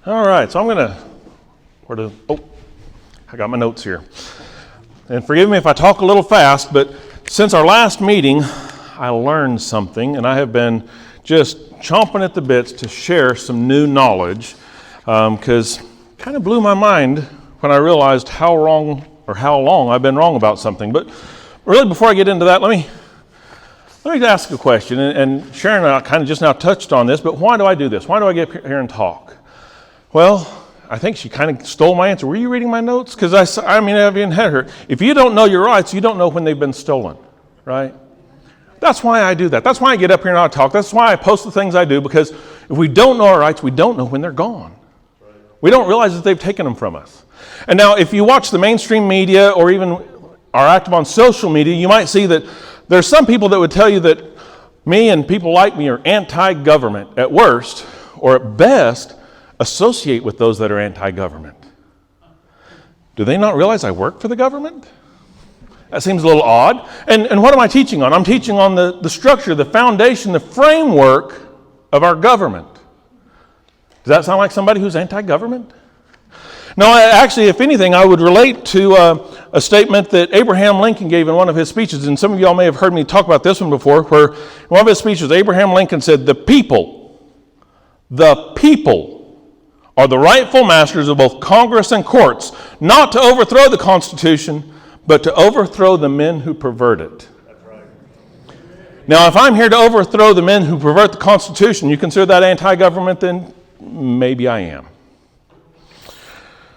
All right, so I'm going to, I got my notes here. And forgive me if I talk a little fast, but since our last meeting, I learned something, and I have been just chomping at the bits to share some new knowledge, because it kind of blew my mind when I realized how long I've been wrong about something. But really, before I get into that, let me ask a question. And Sharon and I kind of just now touched on this, but why do I do this? Why do I get up here and talk? Well, I think she kind of stole my answer. Were you reading my notes? Because I haven't had her. If you don't know your rights, you don't know when they've been stolen, right? That's why I do that. That's why I get up here and I talk. That's why I post the things I do, because if we don't know our rights, we don't know when they're gone. We don't realize that they've taken them from us. And now, if you watch the mainstream media or even are active on social media, you might see that there's some people that would tell you that me and people like me are anti-government at worst, or at best, associate with those that are anti-government. Do they not realize I work for the government? That seems a little odd. And what am I teaching on? I'm teaching on the structure, the foundation, the framework of our government. Does that sound like somebody who's anti-government? No, actually, if anything, I would relate to a statement that Abraham Lincoln gave in one of his speeches, and some of y'all may have heard me talk about this one before, where in one of his speeches, Abraham Lincoln said, the people are the rightful masters of both Congress and courts, not to overthrow the Constitution, but to overthrow the men who pervert it. That's right. Now, if I'm here to overthrow the men who pervert the Constitution, you consider anti-government, then maybe I am.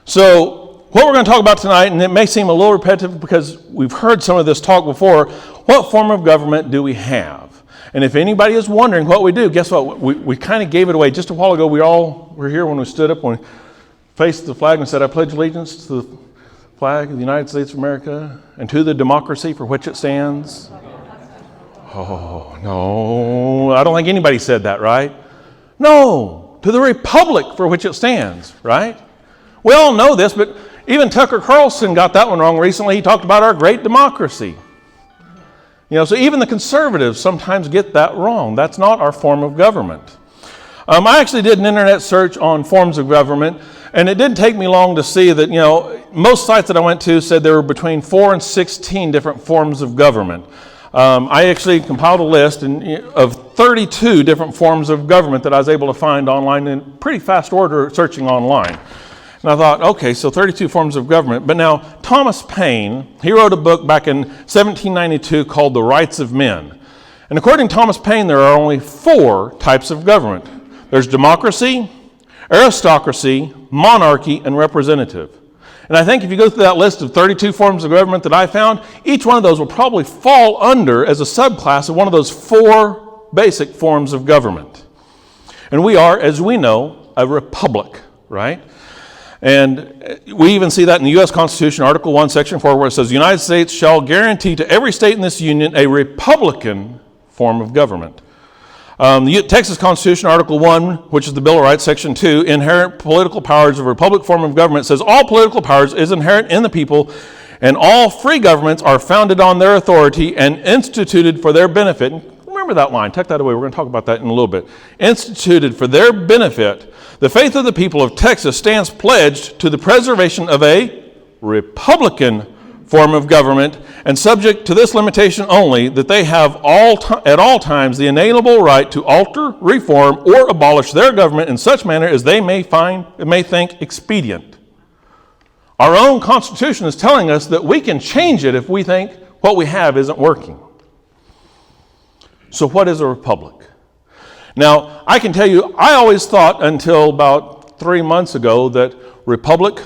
So, what we're going to talk about tonight, and it may seem a little repetitive because we've heard some of this talk before, what form of government do we have? And if anybody is wondering what we do, guess what? We kind of gave it away. Just a while ago, we all were here when we stood up, when we faced the flag and said, I pledge allegiance to the flag of the United States of America and to the democracy for which it stands. Oh, no, I don't think anybody said that, right? No, to the republic for which it stands, right? We all know this, but even Tucker Carlson got that one wrong recently. He talked about our great democracy. So even the conservatives sometimes get that wrong. That's not our form of government. I actually did an internet search on forms of government, and it didn't take me long to see that, most sites that I went to said there were between 4 and 16 different forms of government. I actually compiled a list of 32 different forms of government that I was able to find online in pretty fast order searching online. And I thought, okay, so 32 forms of government. But now, Thomas Paine, he wrote a book back in 1792 called The Rights of Men. And according to Thomas Paine, there are only 4 types of government. There's democracy, aristocracy, monarchy, and representative. And I think if you go through that list of 32 forms of government that I found, each one of those will probably fall under as a subclass of one of those 4 basic forms of government. And we are, as we know, a republic, right? And we even see that in the U.S. Constitution, Article 1, Section 4, where it says, the United States shall guarantee to every state in this union a republican form of government. The Texas Constitution, Article 1, which is the Bill of Rights, Section 2, inherent political powers of a republic form of government, says all political powers is inherent in the people, and all free governments are founded on their authority and instituted for their benefit. Remember that line, tuck that away, we're going to talk about that in a little bit. Instituted for their benefit. The faith of the people of Texas stands pledged to the preservation of a republican form of government, and subject to this limitation only, that they have at all times the inalienable right to alter, reform, or abolish their government in such manner as they may think expedient. Our own Constitution is telling us that we can change it if we think what we have isn't working. So what is a republic? Now, I can tell you, I always thought until about 3 months ago that republic,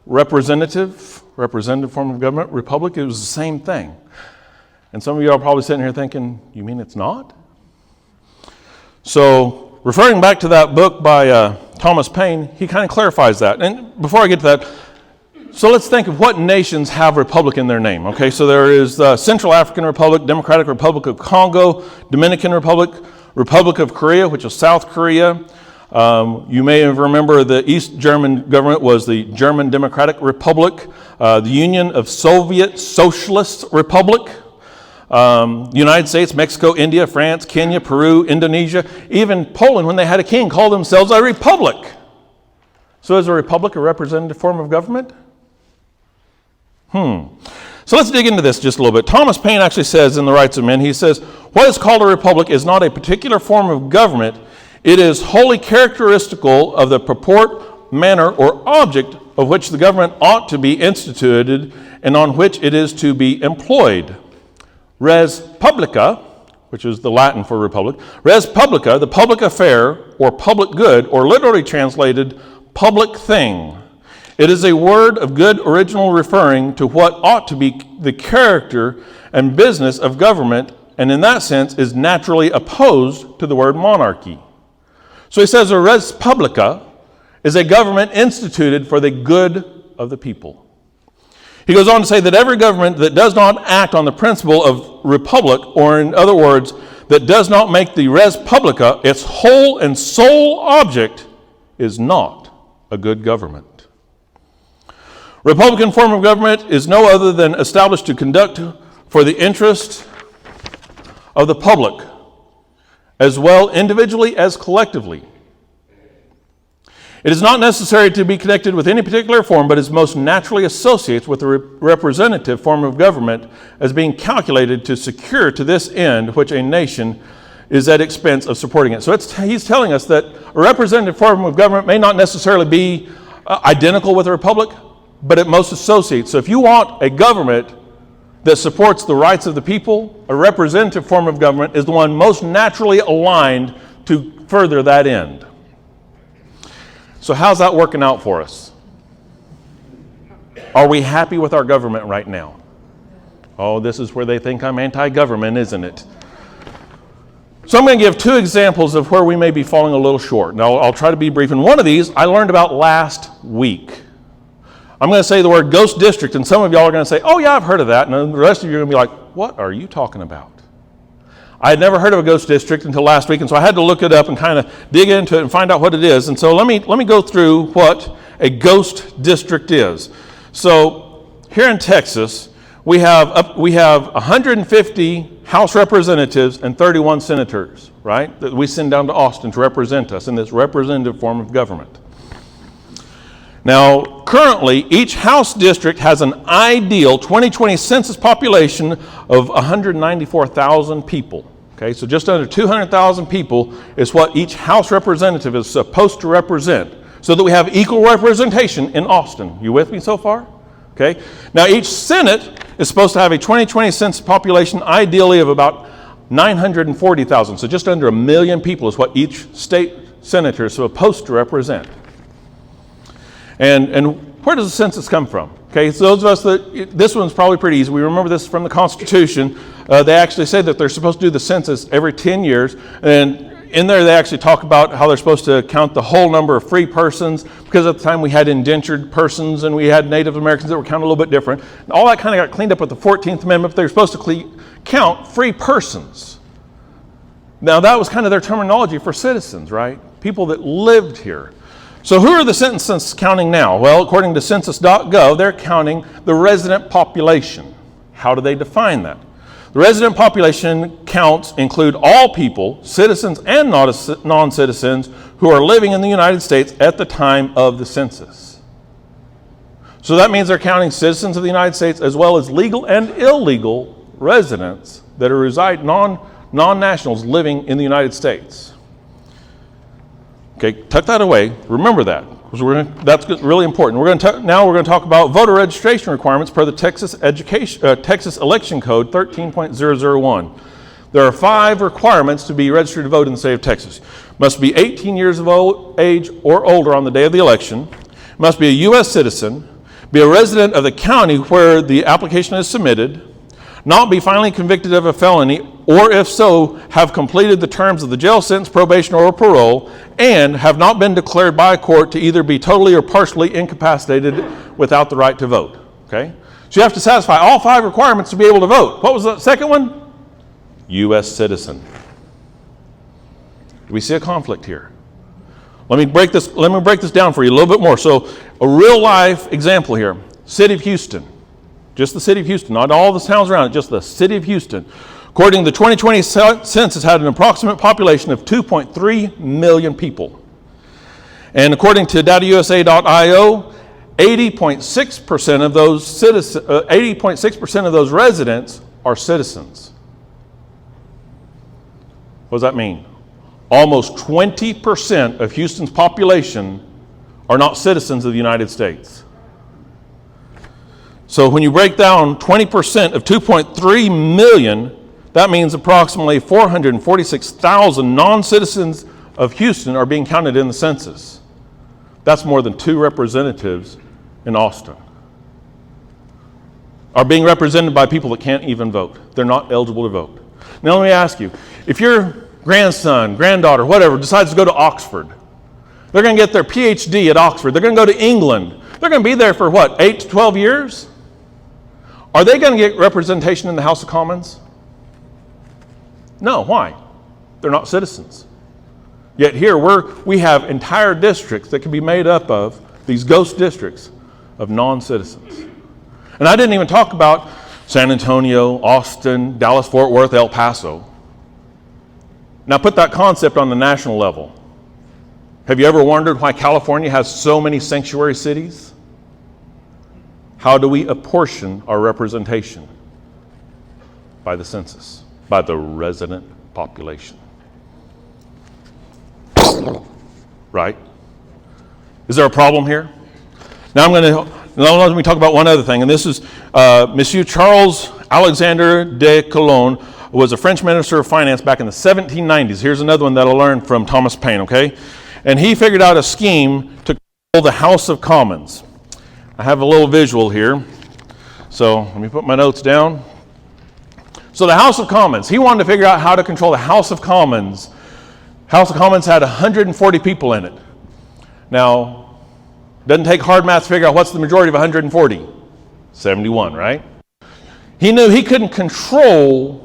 representative form of government, republic, it was the same thing. And some of you are probably sitting here thinking, you mean it's not? So, referring back to that book by Thomas Paine, he kind of clarifies that. And before I get to that, so let's think of what nations have republic in their name. Okay, so there is the Central African Republic, Democratic Republic of Congo, Dominican Republic, Republic of Korea, which is South Korea. You may remember the East German government was the German Democratic Republic, the Union of Soviet Socialist Republic, the United States, Mexico, India, France, Kenya, Peru, Indonesia, even Poland, when they had a king, called themselves a republic. So is a republic a representative form of government? So let's dig into this just a little bit. Thomas Paine actually says in The Rights of Men, he says, what is called a republic is not a particular form of government. It is wholly characteristical of the purport, manner, or object of which the government ought to be instituted and on which it is to be employed. Res publica, which is the Latin for republic, res publica, the public affair or public good, or literally translated, public thing. It is a word of good original referring to what ought to be the character and business of government, and in that sense is naturally opposed to the word monarchy. So he says a res publica is a government instituted for the good of the people. He goes on to say that every government that does not act on the principle of republic, or in other words, that does not make the res publica its whole and sole object, is not a good government. Republican form of government is no other than established to conduct for the interest of the public, as well individually as collectively. It is not necessary to be connected with any particular form, but is most naturally associates with the representative form of government as being calculated to secure to this end which a nation is at expense of supporting it. So he's telling us that a representative form of government may not necessarily be identical with a republic, but it most associates. So if you want a government that supports the rights of the people, a representative form of government is the one most naturally aligned to further that end. So how's that working out for us? Are we happy with our government right now? Oh, this is where they think I'm anti-government, isn't it? So I'm going to give two examples of where we may be falling a little short. Now, I'll try to be brief. And one of these I learned about last week. I'm going to say the word ghost district, and some of y'all are going to say, oh yeah, I've heard of that. And then the rest of you are going to be like, what are you talking about? I had never heard of a ghost district until last week, and so I had to look it up and kind of dig into it and find out what it is. And so let me go through what a ghost district is. So here in Texas, we have 150 House representatives and 31 senators, right, that we send down to Austin to represent us in this representative form of government. Now, currently, each House district has an ideal 2020 census population of 194,000 people. Okay, so just under 200,000 people is what each House representative is supposed to represent, so that we have equal representation in Austin. You with me so far? Okay. Now, each Senate is supposed to have a 2020 census population ideally of about 940,000. So just under 1 million people is what each state senator is supposed to represent. And where does the census come from? Okay, so those of us this one's probably pretty easy. We remember this from the Constitution. They actually say that they're supposed to do the census every 10 years. And in there, they actually talk about how they're supposed to count the whole number of free persons, because at the time we had indentured persons and we had Native Americans that were counted a little bit different. And all that kind of got cleaned up with the 14th Amendment, but they were supposed to count free persons. Now, that was kind of their terminology for citizens, right? People that lived here. So who are the census counting now? Well, according to census.gov, they're counting the resident population. How do they define that? The resident population counts include all people, citizens and non-citizens, who are living in the United States at the time of the census. So that means they're counting citizens of the United States as well as legal and illegal residents that are non-nationals living in the United States. Okay, tuck that away. Remember that, because that's really important. Now we're going to talk about voter registration requirements per the Texas Election Code 13.001. There are 5 requirements to be registered to vote in the state of Texas. Must be 18 years of age or older on the day of the election. Must be a U.S. citizen. Be a resident of the county where the application is submitted. Not be finally convicted of a felony, or if so, have completed the terms of the jail sentence, probation, or parole, and have not been declared by a court to either be totally or partially incapacitated without the right to vote. Okay? So you have to satisfy all 5 requirements to be able to vote. What was the second one? U.S. citizen. Do we see a conflict here? Let me break this down for you a little bit more. So a real life example here. City of Houston. Just the city of Houston, not all the towns around it, just the city of Houston. According to the 2020 census, had an approximate population of 2.3 million people. And according to datausa.io, 80.6% of those citizens, 80.6% of those residents are citizens. What does that mean? Almost 20% of Houston's population are not citizens of the United States. So when you break down 20% of 2.3 million, that means approximately 446,000 non-citizens of Houston are being counted in the census. That's more than 2 representatives in Austin. Are being represented by people that can't even vote. They're not eligible to vote. Now let me ask you, if your grandson, granddaughter, whatever, decides to go to Oxford, they're going to get their PhD at Oxford. They're going to go to England. They're going to be there for what, 8 to 12 years? Are they going to get representation in the House of Commons? No, why? They're not citizens. Yet here we have entire districts that can be made up of, these ghost districts, of non-citizens. And I didn't even talk about San Antonio, Austin, Dallas, Fort Worth, El Paso. Now put that concept on the national level. Have you ever wondered why California has so many sanctuary cities? How do we apportion our representation? By the census, by the resident population. Right? Is there a problem here? Now let me talk about one other thing, and this is Monsieur Charles Alexander de Calonne was a French minister of finance back in the 1790s. Here's another one that I learned from Thomas Paine, okay? And he figured out a scheme to control the House of Commons. I have a little visual here. So let me put my notes down. So the House of Commons, he wanted to figure out how to control the House of Commons. House of Commons had 140 people in it. Now, doesn't take hard math to figure out what's the majority of 140. 71, right? He knew he couldn't control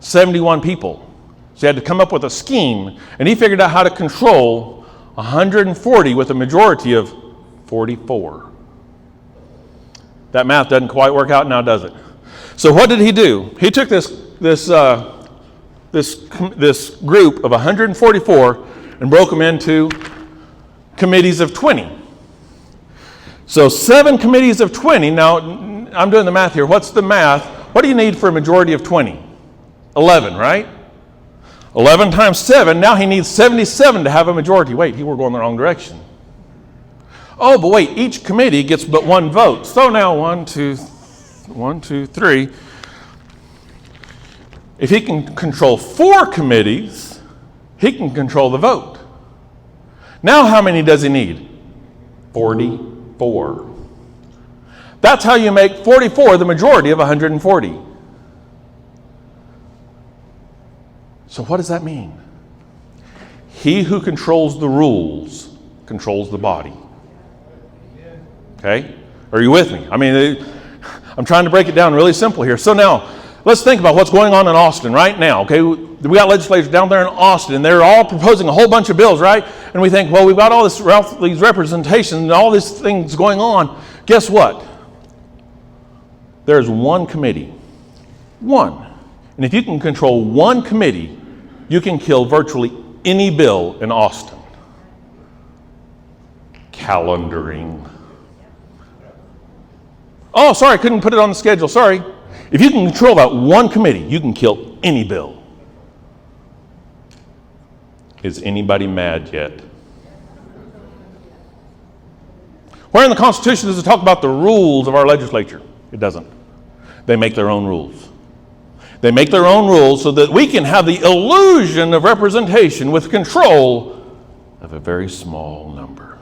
71 people. So he had to come up with a scheme, and he figured out how to control 140 with a majority of 44. That math doesn't quite work out now, does it? So what did he do? He took this group of 144 and broke them into committees of 20. So 7 committees of 20. Now, I'm doing the math here. What's the math? What do you need for a majority of 20? 11, right? 11 times 7. Now he needs 77 to have a majority. Wait, we're going the wrong direction. Oh, but wait, each committee gets but 1 vote. So now 1, 2, 3. If he can control 4 committees, he can control the vote. Now how many does he need? 44. That's how you make 44 the majority of 140. So what does that mean? He who controls the rules controls the body. Okay? Are you with me? I mean, I'm trying to break it down really simple here. So now, let's think about what's going on in Austin right now. Okay, we got legislators down there in Austin, and they're all proposing a whole bunch of bills, right? And we think, well, we've got all these representations and all these things going on. Guess what? There's one committee. One. And if you can control one committee, you can kill virtually any bill in Austin. Calendaring. Oh, sorry, I couldn't put it on the schedule. Sorry. If you can control that one committee, you can kill any bill. Is anybody mad yet? Where in the Constitution does it talk about the rules of our legislature? It doesn't. They make their own rules. They make their own rules so that we can have the illusion of representation with control of a very small number.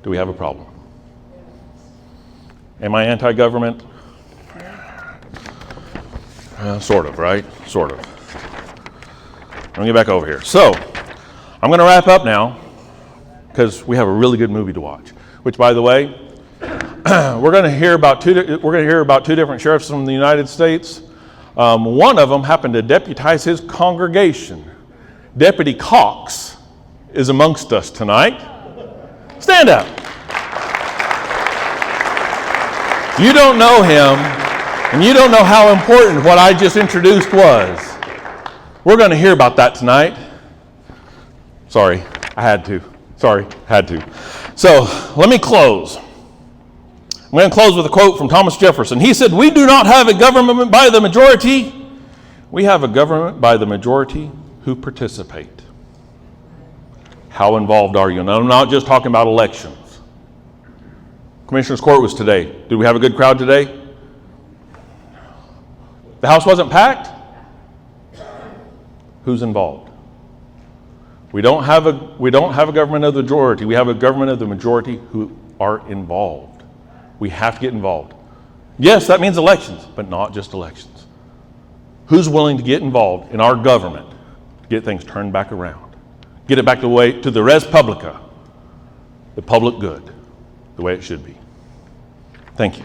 Do we have a problem? Am I anti-government? Sort of, right? Sort of. Let me get back over here. So, I'm going to wrap up now because we have a really good movie to watch. Which, by the way, we're going to hear about two different sheriffs from the United States. One of them happened to deputize his congregation. Deputy Cox is amongst us tonight. Stand up. You don't know him, and you don't know how important what I just introduced was. We're going to hear about that tonight. Sorry, I had to. Sorry, had to. So let me close. I'm going to close with a quote from Thomas Jefferson. He said, "We do not have a government by the majority. We have a government by the majority who participate." How involved are you? And I'm not just talking about elections. Commissioner's Court was today. Did we have a good crowd today? The house wasn't packed? Who's involved? We don't have a government of the majority. We have a government of the majority who are involved. We have to get involved. Yes, that means elections, but not just elections. Who's willing to get involved in our government to get things turned back around? Get it back to the res publica, the public good, the way it should be. Thank you.